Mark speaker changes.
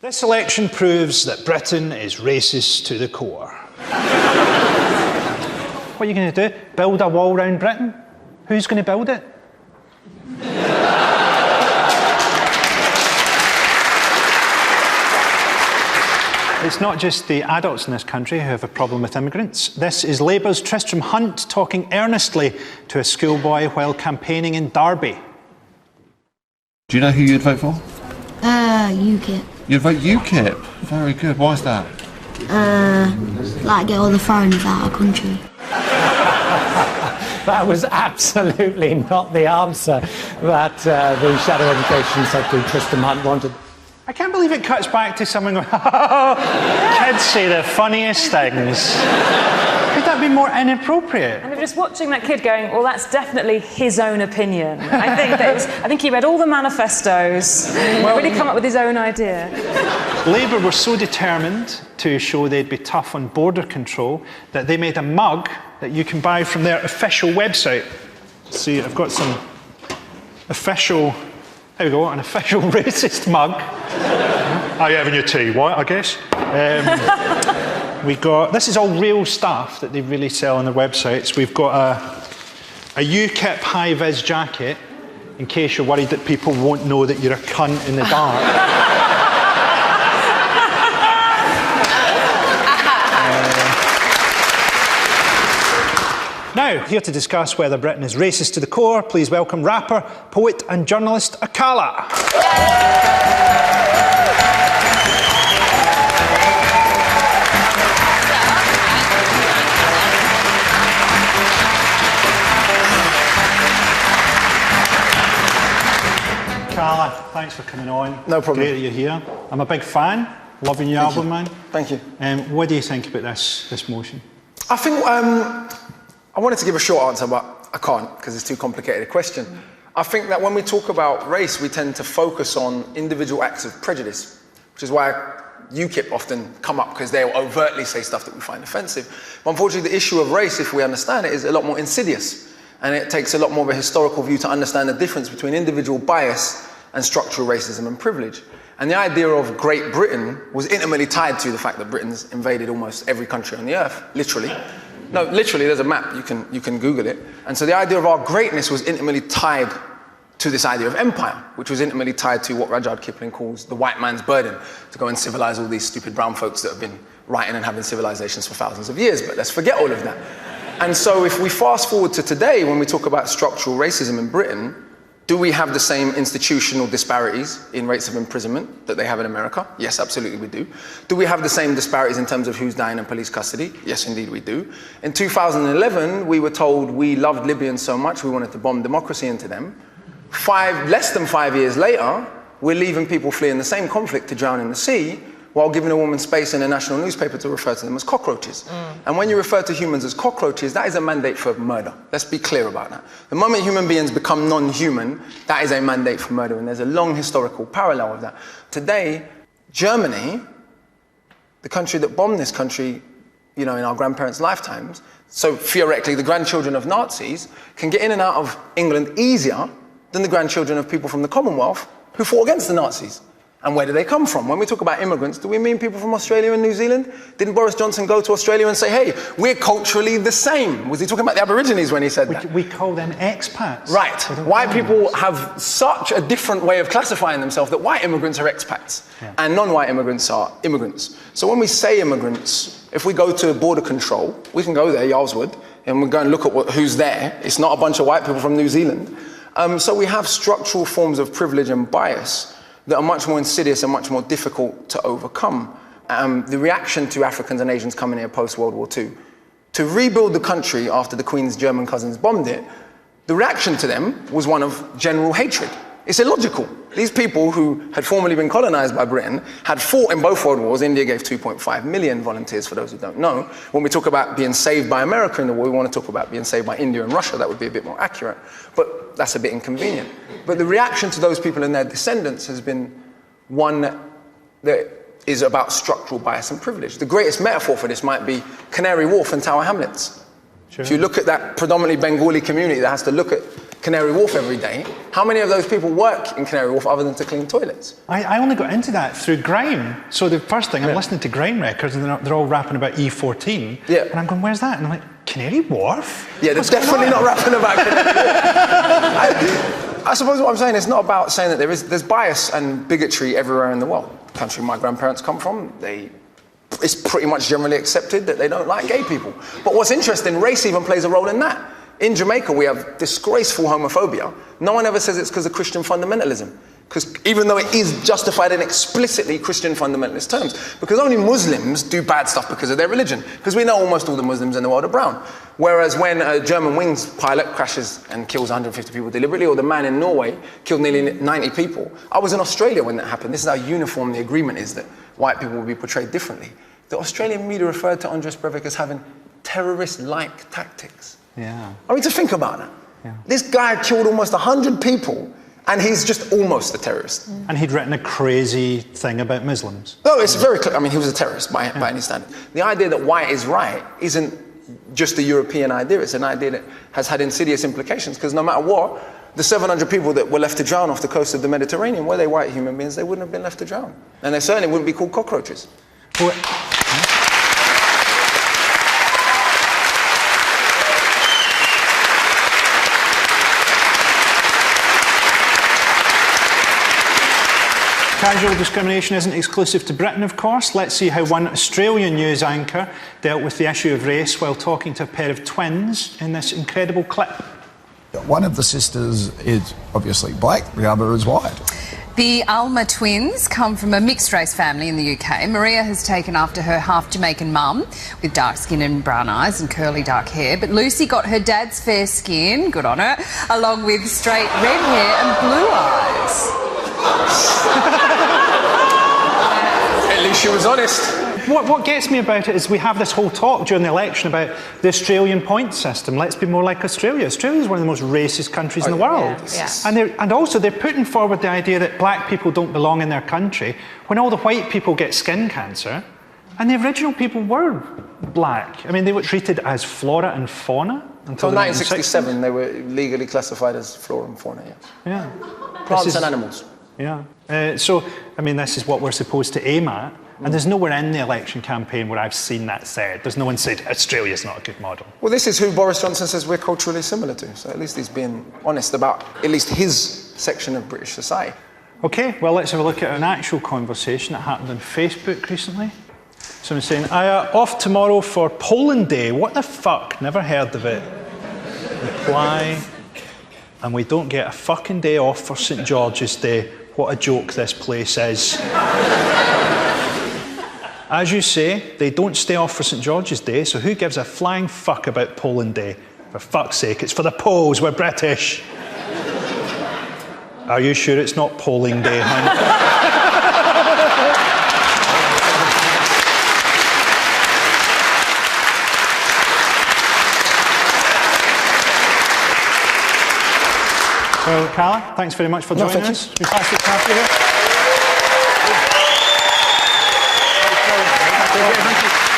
Speaker 1: This election proves that Britain is racist to the core. What are you going to do? Build a wall around Britain? Who's going to build it? It's not just the adults in this country who have a problem with immigrants. This is Labour's Tristram Hunt talking earnestly to a schoolboy while campaigning in Derby.
Speaker 2: Do you know who you'd vote for?
Speaker 3: UKIP.
Speaker 2: You'd vote UKIP? Very good. Why is that?
Speaker 3: Like get all the foreigners out of the country.
Speaker 4: That was absolutely not the answer that the Shadow Education Secretary Tristram Hunt wanted.
Speaker 1: I can't believe it cuts back to someone going, kids say the funniest things. Could that be more inappropriate?
Speaker 5: And just watching that kid going, well, that's definitely his own opinion. I think he read all the manifestos, really come up with his own idea.
Speaker 1: Labour were so determined to show they'd be tough on border control that they made a mug that you can buy from their official website. See, I've got some official... There we go, an official racist mug. Are you having your tea? What, I guess? We got, this is all real stuff that they really sell on their websites. We've got a UKIP high-vis jacket, in case you're worried that people won't know that you're a cunt in the dark. Now, here to discuss whether Britain is racist to the core, please welcome rapper, poet and journalist Akala. Akala, thanks for coming on.
Speaker 6: No problem.
Speaker 1: Great that you're here. I'm a big fan. Loving your album, man.
Speaker 6: Thank you.
Speaker 1: What do you think about this motion?
Speaker 6: I think I wanted to give a short answer, but I can't because it's too complicated a question. I think that when we talk about race, we tend to focus on individual acts of prejudice, which is why UKIP often come up because they'll overtly say stuff that we find offensive. But unfortunately, the issue of race, if we understand it, is a lot more insidious. And it takes a lot more of a historical view to understand the difference between individual bias and structural racism and privilege. And the idea of Great Britain was intimately tied to the fact that Britain's invaded almost every country on the earth, literally. No, literally, there's a map, you can Google it. And so the idea of our greatness was intimately tied to this idea of empire, which was intimately tied to what Rudyard Kipling calls the white man's burden, to go and civilize all these stupid brown folks that have been writing and having civilizations for thousands of years, but let's forget all of that. And so if we fast forward to today, when we talk about structural racism in Britain, do we have the same institutional disparities in rates of imprisonment that they have in America? Yes, absolutely we do. Do we have the same disparities in terms of who's dying in police custody? Yes, indeed we do. In 2011, we were told we loved Libyans so much we wanted to bomb democracy into them. Less than 5 years later, we're leaving people fleeing the same conflict to drown in the sea, while giving a woman space in a national newspaper to refer to them as cockroaches. And when you refer to humans as cockroaches, that is a mandate for murder. Let's be clear about that. The moment human beings become non-human, that is a mandate for murder, and there's a long historical parallel of that. Today, Germany, the country that bombed this country, you know, in our grandparents' lifetimes, so theoretically the grandchildren of Nazis can get in and out of England easier than the grandchildren of people from the Commonwealth who fought against the Nazis. And where do they come from? When we talk about immigrants, do we mean people from Australia and New Zealand? Didn't Boris Johnson go to Australia and say, hey, we're culturally the same? Was he talking about the Aborigines when he said that?
Speaker 1: We call them expats.
Speaker 6: Right. White people have such a different way of classifying themselves that white immigrants are expats and non-white immigrants are immigrants. So when we say immigrants, if we go to border control, we can go there, Yarlswood, and we go and look at who's there. It's not a bunch of white people from New Zealand. So we have structural forms of privilege and bias that are much more insidious and much more difficult to overcome. The reaction to Africans and Asians coming here post-World War II, to rebuild the country after the Queen's German cousins bombed it, the reaction to them was one of general hatred. It's illogical. These people who had formerly been colonized by Britain had fought in both world wars. India gave 2.5 million volunteers, for those who don't know. When we talk about being saved by America in the war, we want to talk about being saved by India and Russia. That would be a bit more accurate, but that's a bit inconvenient. But the reaction to those people and their descendants has been one that is about structural bias and privilege. The greatest metaphor for this might be Canary Wharf and Tower Hamlets. Sure. If you look at that predominantly Bengali community that has to look at Canary Wharf every day, how many of those people work in Canary Wharf other than to clean toilets?
Speaker 1: I only got into that through grime. So the first thing, I'm listening to grime records and they're all rapping about E14.
Speaker 6: Yeah.
Speaker 1: And I'm going, where's that? And I'm like, Canary Wharf?
Speaker 6: Yeah, they're
Speaker 1: What's going
Speaker 6: definitely
Speaker 1: on?
Speaker 6: not rapping about Canary. I suppose what I'm saying is not about saying that there's bias and bigotry everywhere in the world. The country my grandparents come from, it's pretty much generally accepted that they don't like gay people. But what's interesting, race even plays a role in that. In Jamaica, we have disgraceful homophobia. No one ever says it's because of Christian fundamentalism. Because even though it is justified in explicitly Christian fundamentalist terms, because only Muslims do bad stuff because of their religion. Because we know almost all the Muslims in the world are brown. Whereas when a German wings pilot crashes and kills 150 people deliberately, or the man in Norway killed nearly 90 people. I was in Australia when that happened. This is how uniform the agreement is that white people will be portrayed differently. The Australian media referred to Andres Breivik as having terrorist-like tactics.
Speaker 1: Yeah.
Speaker 6: I mean, to think about that.
Speaker 1: Yeah.
Speaker 6: This guy killed almost 100 people, and he's just almost a terrorist.
Speaker 1: And he'd written a crazy thing about Muslims.
Speaker 6: No, it's very clear. I mean, he was a terrorist by any standard. The idea that white is right isn't just a European idea. It's an idea that has had insidious implications, because no matter what, the 700 people that were left to drown off the coast of the Mediterranean, were they white human beings, they wouldn't have been left to drown. And they certainly wouldn't be called cockroaches.
Speaker 1: Well, Casual discrimination isn't exclusive to Britain, of course. Let's see how one Australian news anchor dealt with the issue of race while talking to a pair of twins in this incredible clip.
Speaker 7: One of the sisters is obviously black, the other is white.
Speaker 8: The Alma twins come from a mixed-race family in the UK. Maria has taken after her half-Jamaican mum with dark skin and brown eyes and curly dark hair. But Lucy got her dad's fair skin, good on her, along with straight red hair and blue eyes.
Speaker 6: At least she was honest.
Speaker 1: What gets me about it is we have this whole talk during the election about the Australian point system. Let's be more like Australia. Australia is one of the most racist countries in the world.
Speaker 5: Yeah.
Speaker 1: And also they're putting forward the idea that black people don't belong in their country when all the white people get skin cancer. And the original people were black. I mean, they were treated as flora and fauna until
Speaker 6: Until
Speaker 1: the
Speaker 6: 1967, they were legally classified as flora and fauna, yes.
Speaker 1: Yeah.
Speaker 6: Plants and animals.
Speaker 1: Yeah. So, I mean, this is what we're supposed to aim at. And there's nowhere in the election campaign where I've seen that said. There's no one said Australia's not a good model.
Speaker 6: Well, this is who Boris Johnson says we're culturally similar to. So at least he's being honest about at least his section of British society.
Speaker 1: Okay, well, let's have a look at an actual conversation that happened on Facebook recently. Someone saying, off tomorrow for Poland Day. What the fuck? Never heard of it. Reply, and we don't get a fucking day off for St. George's Day. What a joke this place is. As you say, they don't stay off for St. George's Day, so who gives a flying fuck about Poland Day? For fuck's sake, it's for the Poles, we're British. Are you sure it's not polling day, hun? Well, Akala, thanks very much for joining us. We passed it past you here. Thank you.